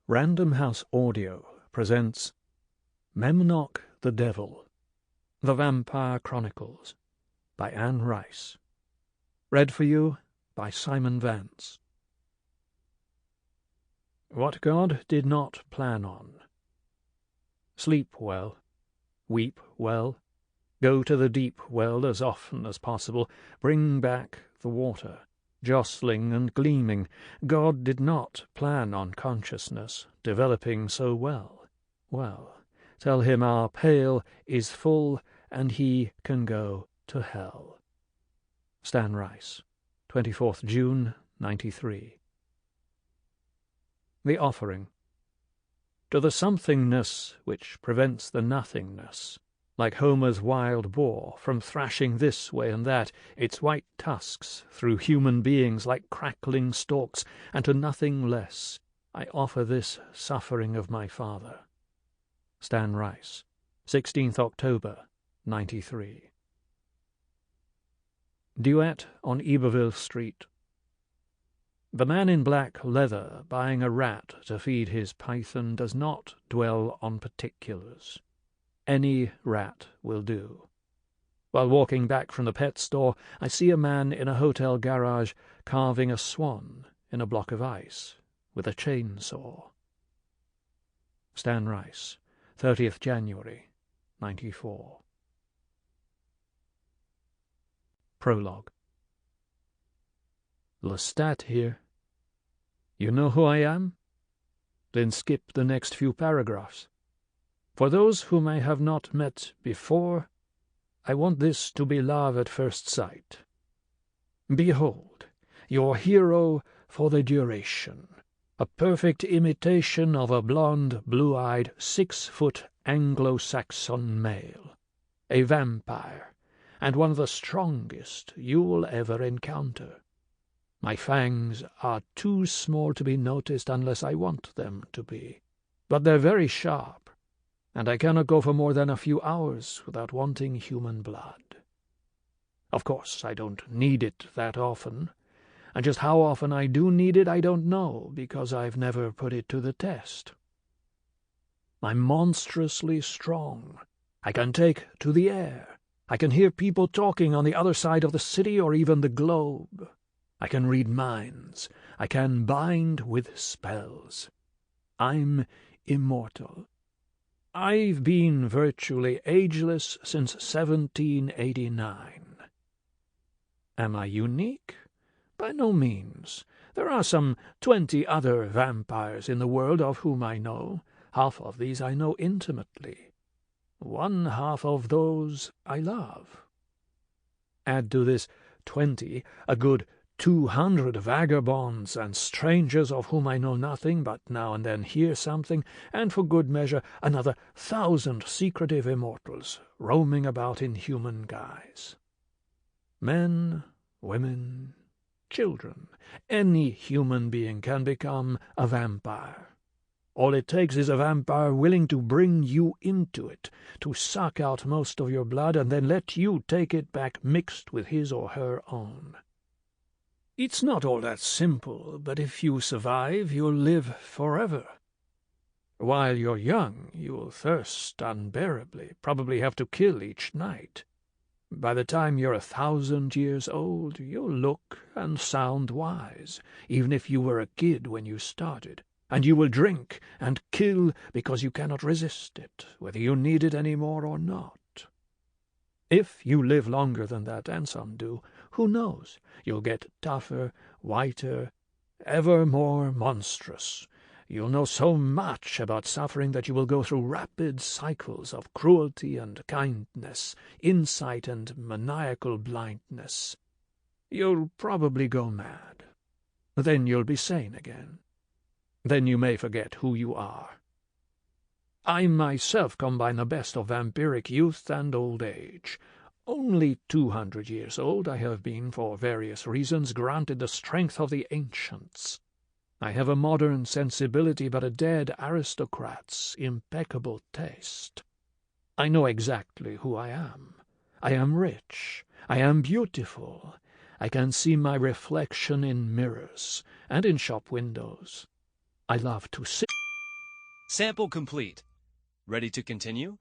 Random House Audio presents Memnoch the Devil, The Vampire Chronicles by Anne Rice. Read for you by Simon Vance. What God did not plan on. Sleep well, weep well, go to the deep well as often as possible, bring back the water, jostling and gleaming. God did not plan on consciousness developing so well. Well, tell him our pail is full and he can go to hell. Stan Rice, 24th June, 93. The Offering. To the somethingness which prevents the nothingness, like Homer's wild boar, from thrashing this way and that, its white tusks through human beings like crackling stalks, and to nothing less, I offer this suffering of my father. Stan Rice, 16th October, 93. Duet on Iberville Street. The man in black leather buying a rat to feed his python does not dwell on particulars. Any rat will do. While walking back from the pet store, I see a man in a hotel garage carving a swan in a block of ice with a chainsaw. Stan Rice, 30th January, 94. Prologue. Lestat here. You know who I am? Then skip the next few paragraphs. For those whom I have not met before, I want this to be love at first sight. Behold, your hero for the duration, a perfect imitation of a blond, blue-eyed, 6-foot Anglo-Saxon male, a vampire, and one of the strongest you'll ever encounter. My fangs are too small to be noticed unless I want them to be, but they're very sharp, and I cannot go for more than a few hours without wanting human blood. Of course, I don't need it that often, and just how often I do need it I don't know, because I've never put it to the test. I'm monstrously strong. I can take to the air. I can hear people talking on the other side of the city or even the globe. I can read minds. I can bind with spells. I'm immortal. I've been virtually ageless since 1789. Am I unique? By no means. There are some 20 other vampires in the world of whom I know. Half of these I know intimately. One half of those I love. Add to this 20 a good 200 vagabonds and strangers of whom I know nothing, but now and then hear something, and for good measure another 1,000 secretive immortals roaming about in human guise. Men, women, children, any human being can become a vampire. All it takes is a vampire willing to bring you into it, to suck out most of your blood and then let you take it back mixed with his or her own. It's not all that simple, but if you survive, you'll live forever. While you're young, you'll thirst unbearably, probably have to kill each night. By the time you're 1,000 years old, you'll look and sound wise, even if you were a kid when you started, and you will drink and kill because you cannot resist it, whether you need it any more or not. If you live longer than that, and some do, who knows? You'll get tougher, whiter, ever more monstrous. You'll know so much about suffering that you will go through rapid cycles of cruelty and kindness, insight and maniacal blindness. You'll probably go mad. Then you'll be sane again. Then you may forget who you are. I myself combine the best of vampiric youth and old age. Only 200 years old, I have been, for various reasons, granted the strength of the ancients. I have a modern sensibility, but a dead aristocrat's impeccable taste. I know exactly who I am. I am rich. I am beautiful. I can see my reflection in mirrors and in shop windows. I love to sit Sample complete. Ready to continue?